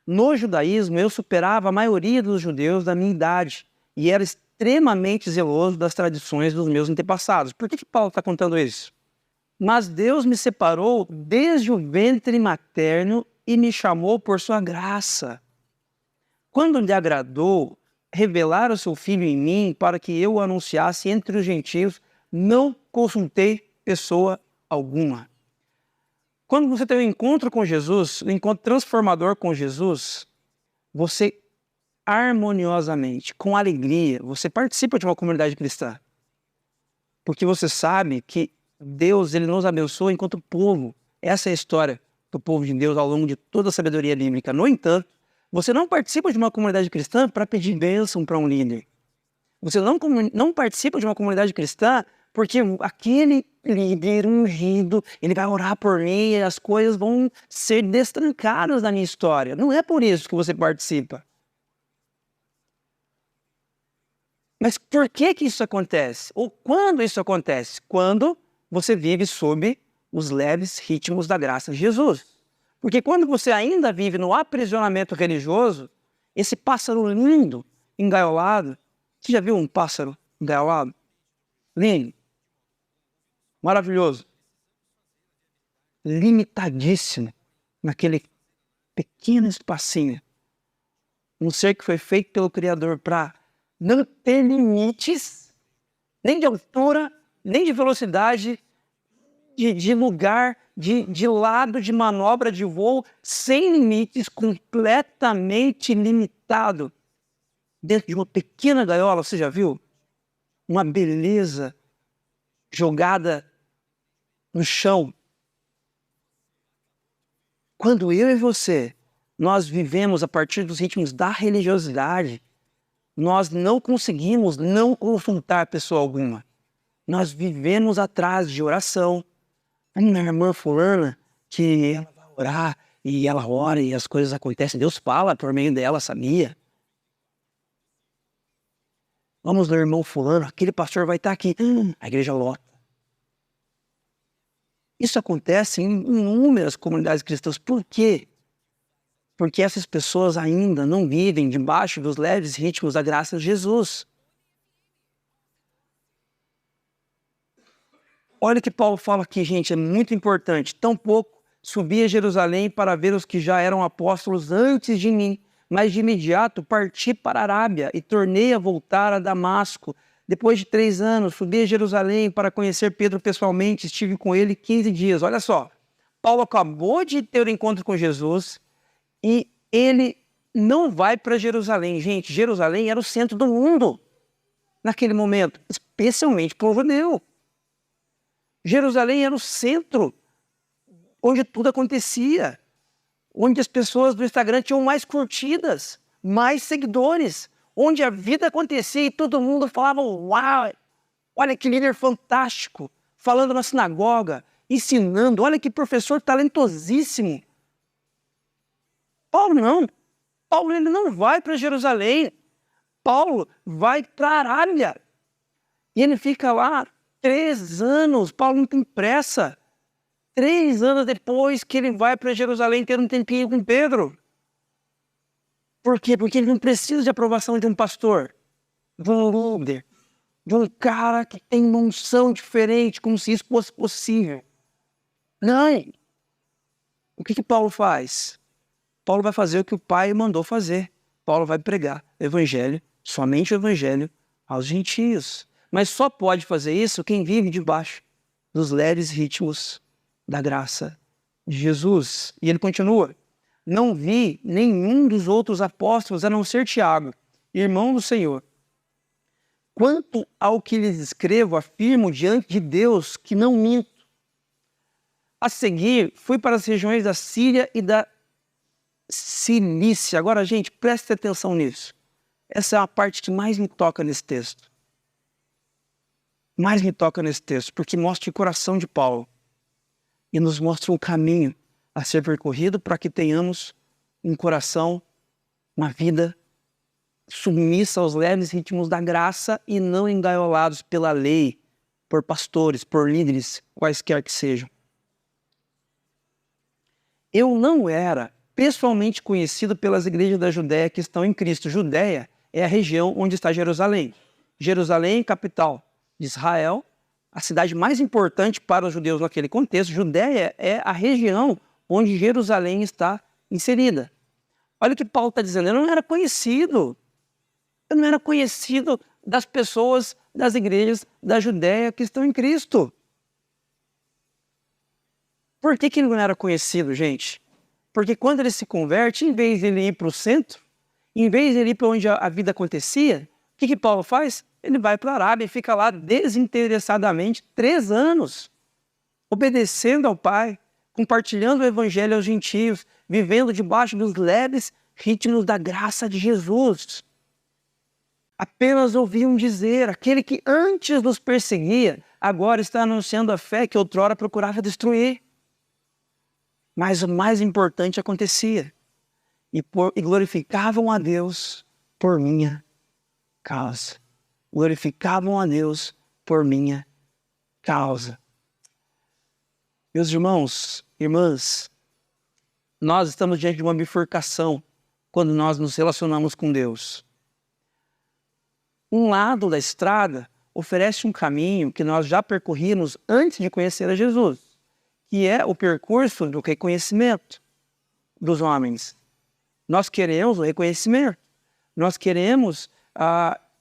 No judaísmo, eu superava a maioria dos judeus da minha idade e era extremamente zeloso das tradições dos meus antepassados. Por que Paulo está contando isso? Mas Deus me separou desde o ventre materno e me chamou por sua graça. Quando lhe agradou revelar o seu Filho em mim para que eu o anunciasse entre os gentios, não consultei pessoa alguma. Quando você tem um encontro com Jesus, um encontro transformador com Jesus, você harmoniosamente, com alegria, você participa de uma comunidade cristã. Porque você sabe que Deus ele nos abençoa enquanto povo. Essa é a história do povo de Deus ao longo de toda a sabedoria bíblica. No entanto, você não participa de uma comunidade cristã para pedir bênção para um líder. Você não participa de uma comunidade cristã porque aquele líder ungido, ele vai orar por mim e as coisas vão ser destrancadas da minha história. Não é por isso que você participa. Mas por que isso acontece? Ou quando isso acontece? Quando você vive sob os leves ritmos da graça de Jesus. Porque quando você ainda vive no aprisionamento religioso, esse pássaro lindo, engaiolado, você já viu um pássaro engaiolado? Lindo. Maravilhoso. Limitadíssimo naquele pequeno espacinho. Um ser que foi feito pelo Criador para não ter limites, nem de altura, nem de velocidade, de lugar, de lado, de manobra, de voo, sem limites, completamente limitado. Dentro de uma pequena gaiola, você já viu? Uma beleza jogada no chão. Quando eu e você, nós vivemos a partir dos ritmos da religiosidade, nós não conseguimos não confrontar pessoa alguma. Nós vivemos atrás de oração. A minha irmã fulana, que ela vai orar, e ela ora e as coisas acontecem. Deus fala por meio dela, sabia? Vamos no irmão fulano, aquele pastor vai estar aqui. A igreja lota. Isso acontece em inúmeras comunidades cristãs. Por quê? Porque essas pessoas ainda não vivem debaixo dos leves ritmos da graça de Jesus. Olha o que Paulo fala aqui, gente, é muito importante. Tampouco subi a Jerusalém para ver os que já eram apóstolos antes de mim, mas de imediato parti para a Arábia e tornei a voltar a Damasco. Depois de 3 anos, subi a Jerusalém para conhecer Pedro pessoalmente, estive com ele 15 dias. Olha só, Paulo acabou de ter um encontro com Jesus e ele não vai para Jerusalém. Gente, Jerusalém era o centro do mundo naquele momento, especialmente para o judeu. Jerusalém era o centro onde tudo acontecia, onde as pessoas do Instagram tinham mais curtidas, mais seguidores, onde a vida acontecia e todo mundo falava, uau, olha que líder fantástico, falando na sinagoga, ensinando, olha que professor talentosíssimo. Paulo não. Paulo ele não vai para Jerusalém. Paulo vai para Arábia. E ele fica lá 3 anos. Paulo não tem pressa. 3 anos depois que ele vai para Jerusalém ter um tempinho com Pedro. Por quê? Porque ele não precisa de aprovação de um pastor, de um líder, de um cara que tem uma unção diferente, como se isso fosse possível. Não. O que Paulo faz? Paulo vai fazer o que o Pai mandou fazer. Paulo vai pregar o evangelho, somente o evangelho, aos gentios. Mas só pode fazer isso quem vive debaixo dos leves ritmos da graça de Jesus. E ele continua: não vi nenhum dos outros apóstolos a não ser Tiago, irmão do Senhor. Quanto ao que lhes escrevo, afirmo diante de Deus que não minto. A seguir, fui para as regiões da Síria e da Cilícia. Agora, gente, preste atenção nisso. Essa é a parte que mais me toca nesse texto. Mais me toca nesse texto, porque mostra o coração de Paulo e nos mostra um caminho a ser percorrido para que tenhamos um coração, uma vida submissa aos leves ritmos da graça e não engaiolados pela lei, por pastores, por líderes, quaisquer que sejam. Eu não era pessoalmente conhecido pelas igrejas da Judéia que estão em Cristo. Judéia é a região onde está Jerusalém. Jerusalém, capital de Israel, a cidade mais importante para os judeus naquele contexto. Judéia é a região onde Jerusalém está inserida. Olha o que Paulo está dizendo: eu não era conhecido. Eu não era conhecido das pessoas das igrejas da Judéia que estão em Cristo. Por que ele não era conhecido, gente? Porque quando ele se converte, em vez de ele ir para o centro, em vez de ele ir para onde a vida acontecia, o que Paulo faz? Ele vai para a Arábia e fica lá desinteressadamente 3 anos, obedecendo ao Pai, compartilhando o evangelho aos gentios, vivendo debaixo dos leves ritmos da graça de Jesus. Apenas ouviam dizer: aquele que antes nos perseguia, agora está anunciando a fé que outrora procurava destruir. Mas o mais importante acontecia, e glorificavam a Deus por minha causa. Glorificavam a Deus por minha causa. Meus irmãos, irmãs, nós estamos diante de uma bifurcação quando nós nos relacionamos com Deus. Um lado da estrada oferece um caminho que nós já percorrimos antes de conhecer a Jesus, que é o percurso do reconhecimento dos homens. Nós queremos o reconhecimento. Nós queremos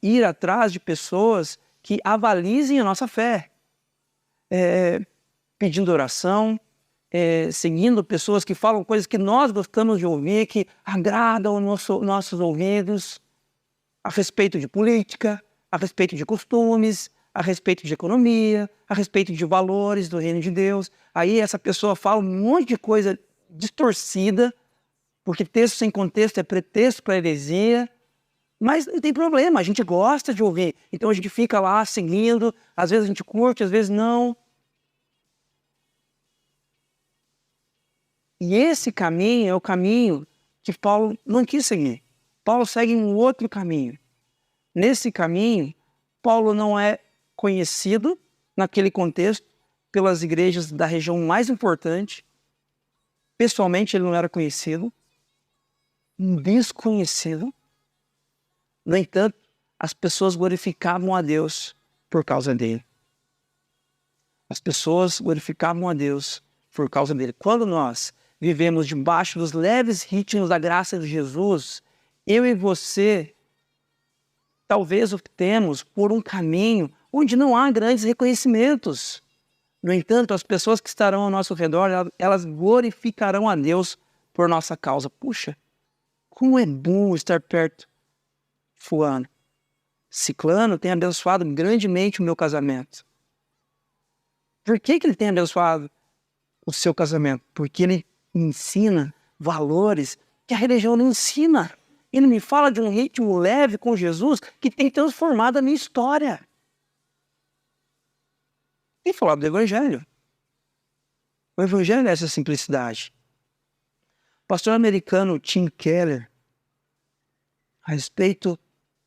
ir atrás de pessoas que avalizem a nossa fé. Pedindo oração, seguindo pessoas que falam coisas que nós gostamos de ouvir, que agradam os nossos ouvidos, a respeito de política, a respeito de costumes, a respeito de economia, a respeito de valores do reino de Deus. Aí essa pessoa fala um monte de coisa distorcida, porque texto sem contexto é pretexto para heresia, mas não tem problema, a gente gosta de ouvir. Então a gente fica lá seguindo, às vezes a gente curte, às vezes não. E esse caminho é o caminho que Paulo não quis seguir. Paulo segue um outro caminho. Nesse caminho, Paulo não é conhecido, naquele contexto, pelas igrejas da região mais importante. Pessoalmente, ele não era conhecido. Um desconhecido. No entanto, as pessoas glorificavam a Deus por causa dele. As pessoas glorificavam a Deus por causa dele. Quando nós vivemos debaixo dos leves ritmos da graça de Jesus, eu e você talvez optemos por um caminho onde não há grandes reconhecimentos. No entanto, as pessoas que estarão ao nosso redor, elas glorificarão a Deus por nossa causa. Puxa, como é bom estar perto de fulano. Ciclano tem abençoado grandemente o meu casamento. Por que ele tem abençoado o seu casamento? Porque ele ensina valores que a religião não ensina. Ele me fala de um ritmo leve com Jesus que tem transformado a minha história. Tem falado do Evangelho. O Evangelho é essa simplicidade. pastor americano Tim Keller, a respeito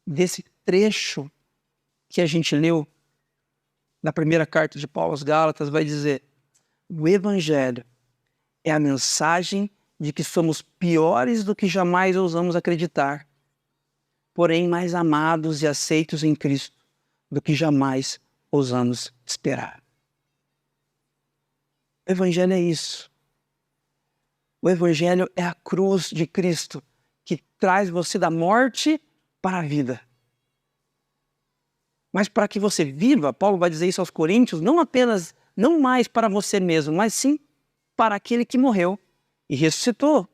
desse trecho que a gente leu na primeira carta de Paulo aos Gálatas, vai dizer: o evangelho é a mensagem de que somos piores do que jamais ousamos acreditar, porém mais amados e aceitos em Cristo do que jamais ousamos esperar. O evangelho é isso. O evangelho é a cruz de Cristo que traz você da morte para a vida. Mas para que você viva, Paulo vai dizer isso aos Coríntios, não mais para você mesmo, mas sim para aquele que morreu e ressuscitou.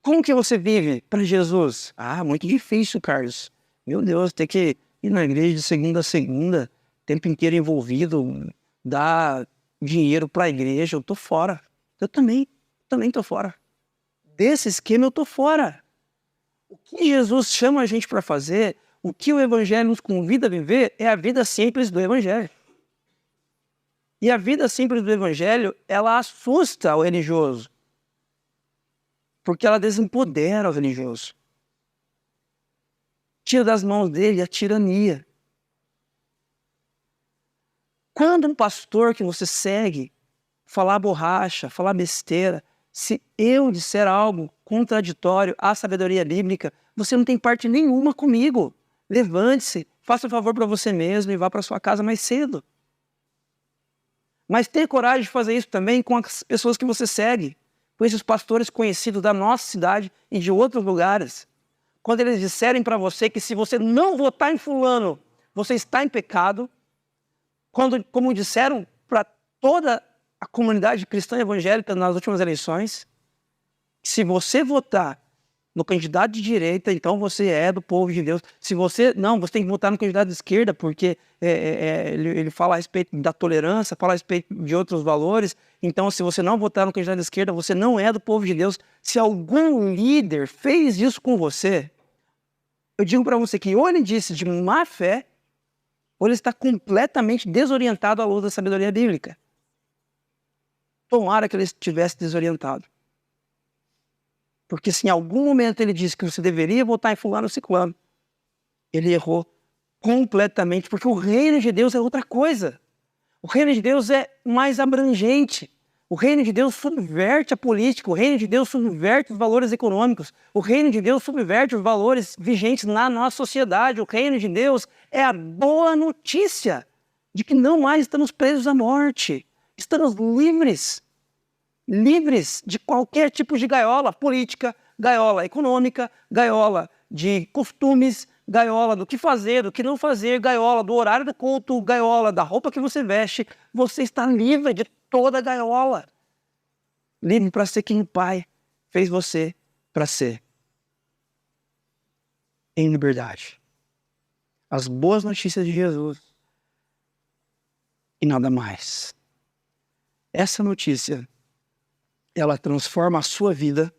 Como que você vive para Jesus? Ah, muito difícil, Carlos. Meu Deus, ter que ir na igreja de segunda a segunda, o tempo inteiro envolvido, dar dinheiro para a igreja, eu tô fora. Eu também tô fora. Desse esquema eu tô fora. O que Jesus chama a gente para fazer, o que o evangelho nos convida a viver, é a vida simples do evangelho. E a vida simples do evangelho, ela assusta o religioso. Porque ela desempodera o religioso. Tira das mãos dele a tirania. Quando um pastor que você segue falar borracha, falar besteira, se eu disser algo contraditório à sabedoria bíblica, você não tem parte nenhuma comigo. Levante-se, faça um favor para você mesmo e vá para sua casa mais cedo. Mas tenha coragem de fazer isso também com as pessoas que você segue, com esses pastores conhecidos da nossa cidade e de outros lugares. Quando eles disserem para você que se você não votar em fulano, você está em pecado, como disseram para toda a comunidade cristã evangélica nas últimas eleições, se você votar no candidato de direita, então você é do povo de Deus. Se você você tem que votar no candidato de esquerda, porque ele fala a respeito da tolerância, fala a respeito de outros valores. Então, se você não votar no candidato de esquerda, você não é do povo de Deus. Se algum líder fez isso com você, eu digo para você que ou ele disse de má fé, ou ele está completamente desorientado à luz da sabedoria bíblica. Tomara que ele estivesse desorientado. Porque se em algum momento ele disse que você deveria votar em fulano ou ciclano, ele errou completamente, porque o reino de Deus é outra coisa. O reino de Deus é mais abrangente. O reino de Deus subverte a política, o reino de Deus subverte os valores econômicos, o reino de Deus subverte os valores vigentes na nossa sociedade. O reino de Deus é a boa notícia de que não mais estamos presos à morte. Estamos livres de qualquer tipo de gaiola política, gaiola econômica, gaiola de costumes, gaiola do que fazer, do que não fazer, gaiola do horário do culto, gaiola da roupa que você veste. Você está livre de toda a gaiola. Livre para ser quem o Pai fez você para ser. Em liberdade. As boas notícias de Jesus. E nada mais. Essa notícia, ela transforma a sua vida,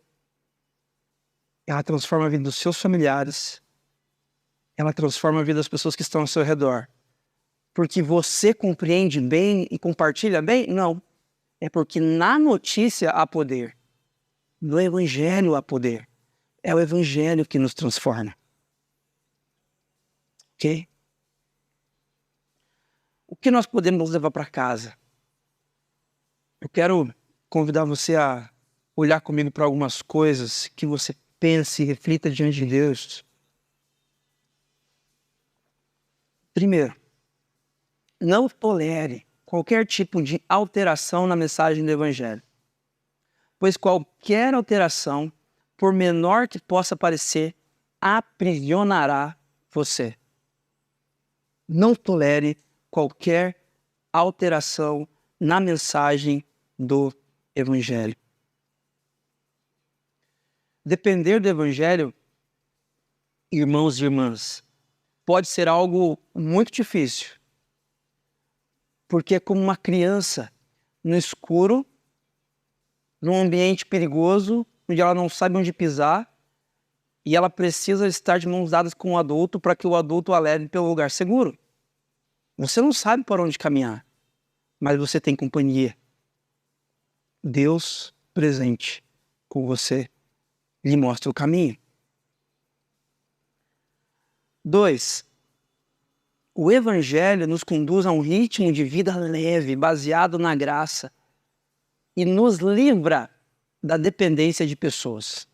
ela transforma a vida dos seus familiares, ela transforma a vida das pessoas que estão ao seu redor. Porque você compreende bem e compartilha bem? Não. É porque na notícia há poder. No evangelho há poder. É o evangelho que nos transforma. Ok? O que nós podemos levar para casa? Eu quero convidar você a olhar comigo para algumas coisas que você pense e reflita diante de Deus. Primeiro, não tolere qualquer tipo de alteração na mensagem do Evangelho, pois qualquer alteração, por menor que possa parecer, aprisionará você. Não tolere qualquer alteração na mensagem do Evangelho. Depender do Evangelho, irmãos e irmãs, pode ser algo muito difícil. Porque é como uma criança no escuro, num ambiente perigoso, onde ela não sabe onde pisar, e ela precisa estar de mãos dadas com o adulto para que o adulto a leve pelo lugar seguro. Você não sabe por onde caminhar, mas você tem companhia. Deus presente com você, lhe mostra o caminho. 2. O Evangelho nos conduz a um ritmo de vida leve, baseado na graça, e nos livra da dependência de pessoas.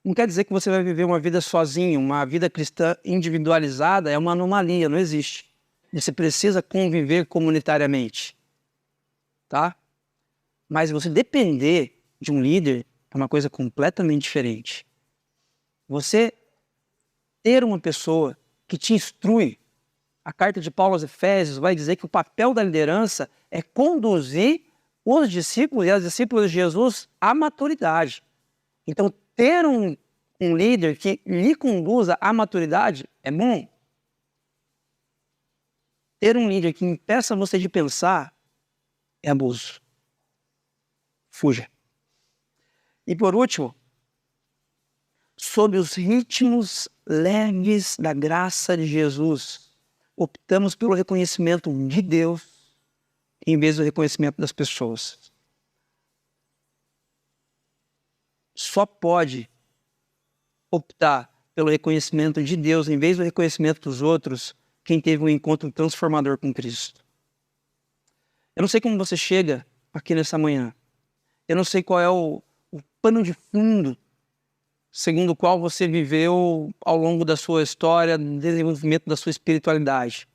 Não quer dizer que você vai viver uma vida sozinho, uma vida cristã individualizada, é uma anomalia, não existe. Você precisa conviver comunitariamente, tá? Mas você depender de um líder é uma coisa completamente diferente. Você ter uma pessoa que te instrui. A carta de Paulo aos Efésios vai dizer que o papel da liderança é conduzir os discípulos e as discípulas de Jesus à maturidade. Então, ter um líder que lhe conduza à maturidade é bom. Ter um líder que impeça você de pensar é abuso. Fuja. E por último, sob os ritmos leves da graça de Jesus, optamos pelo reconhecimento de Deus em vez do reconhecimento das pessoas. Só pode optar pelo reconhecimento de Deus em vez do reconhecimento dos outros quem teve um encontro transformador com Cristo. Eu não sei como você chega aqui nessa manhã. Eu não sei qual é o pano de fundo segundo o qual você viveu ao longo da sua história, no desenvolvimento da sua espiritualidade.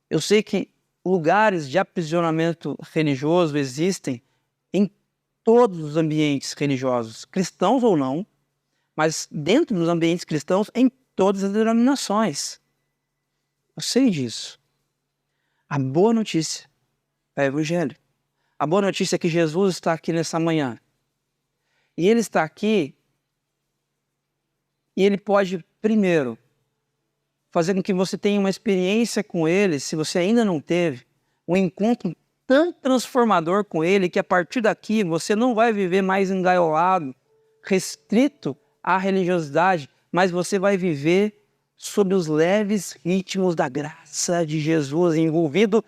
Eu sei que lugares de aprisionamento religioso existem em todos os ambientes religiosos, cristãos ou não, mas dentro dos ambientes cristãos, em todas as denominações. Eu sei disso. A boa notícia é o Evangelho. A boa notícia é que Jesus está aqui nessa manhã. E Ele está aqui e Ele pode, primeiro, fazer com que você tenha uma experiência com Ele, se você ainda não teve, um encontro tão transformador com Ele, que a partir daqui você não vai viver mais engaiolado, restrito à religiosidade, mas você vai viver sob os leves ritmos da graça de Jesus, envolvido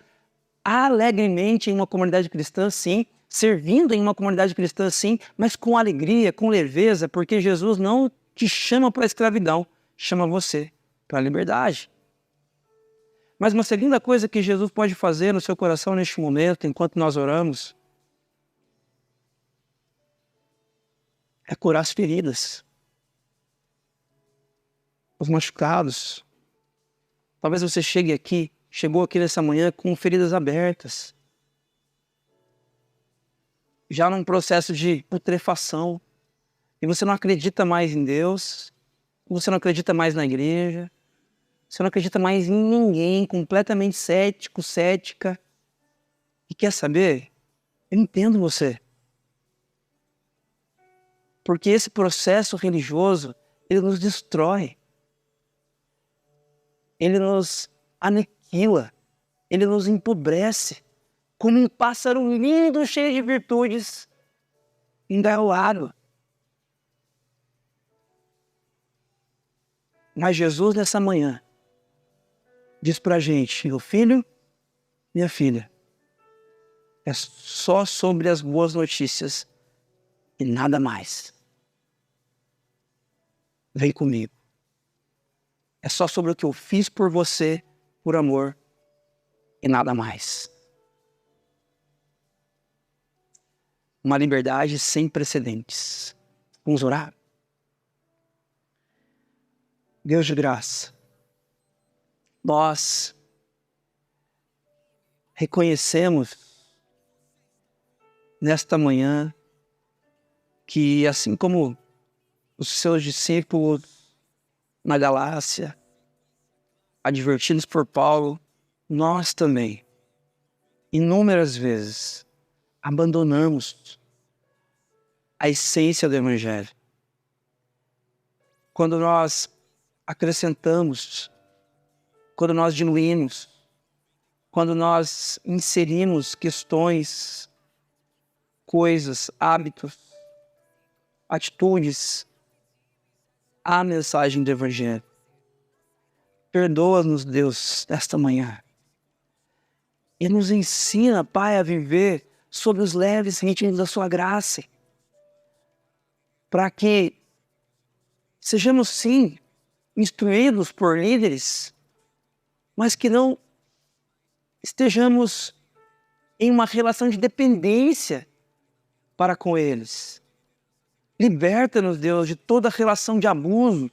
alegremente em uma comunidade cristã, sim, servindo em uma comunidade cristã, sim, mas com alegria, com leveza, porque Jesus não te chama para a escravidão, chama você para a liberdade. Mas uma segunda coisa que Jesus pode fazer no seu coração neste momento, enquanto nós oramos, é curar as feridas, os machucados. Talvez você chegou aqui nessa manhã com feridas abertas, já num processo de putrefação, e você não acredita mais em Deus, você não acredita mais na igreja, você não acredita mais em ninguém, completamente cético, cética. E quer saber? Eu entendo você. Porque esse processo religioso, ele nos destrói. Ele nos aniquila. Ele nos empobrece. Como um pássaro lindo, cheio de virtudes, engaiolado. Mas Jesus, nessa manhã, diz pra gente: meu filho, minha filha, é só sobre as boas notícias e nada mais. Vem comigo. É só sobre o que eu fiz por você, por amor, e nada mais. Uma liberdade sem precedentes. Vamos orar? Deus de graça, nós reconhecemos nesta manhã que, assim como os seus discípulos na Galácia, advertidos por Paulo, nós também, inúmeras vezes, abandonamos a essência do Evangelho. Quando nós acrescentamos, quando nós diluímos, quando nós inserimos questões, coisas, hábitos, atitudes à mensagem do Evangelho. Perdoa-nos, Deus, nesta manhã. E nos ensina, Pai, a viver sob os leves ritmos da sua graça, para que sejamos, sim, instruídos por líderes, mas que não estejamos em uma relação de dependência para com eles. Liberta-nos, Deus, de toda relação de abuso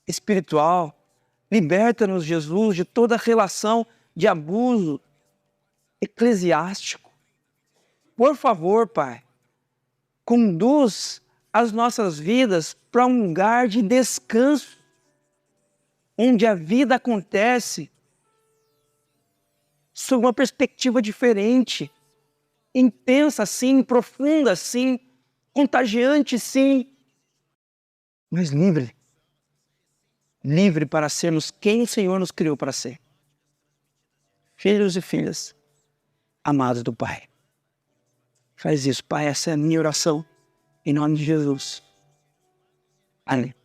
espiritual. Liberta-nos, Jesus, de toda relação de abuso eclesiástico. Por favor, Pai, conduz as nossas vidas para um lugar de descanso, onde a vida acontece sob uma perspectiva diferente, intensa sim, profunda sim, contagiante sim, mas livre. Livre para sermos quem o Senhor nos criou para ser. Filhos e filhas amados do Pai. Faz isso, Pai, essa é a minha oração, em nome de Jesus. Amém.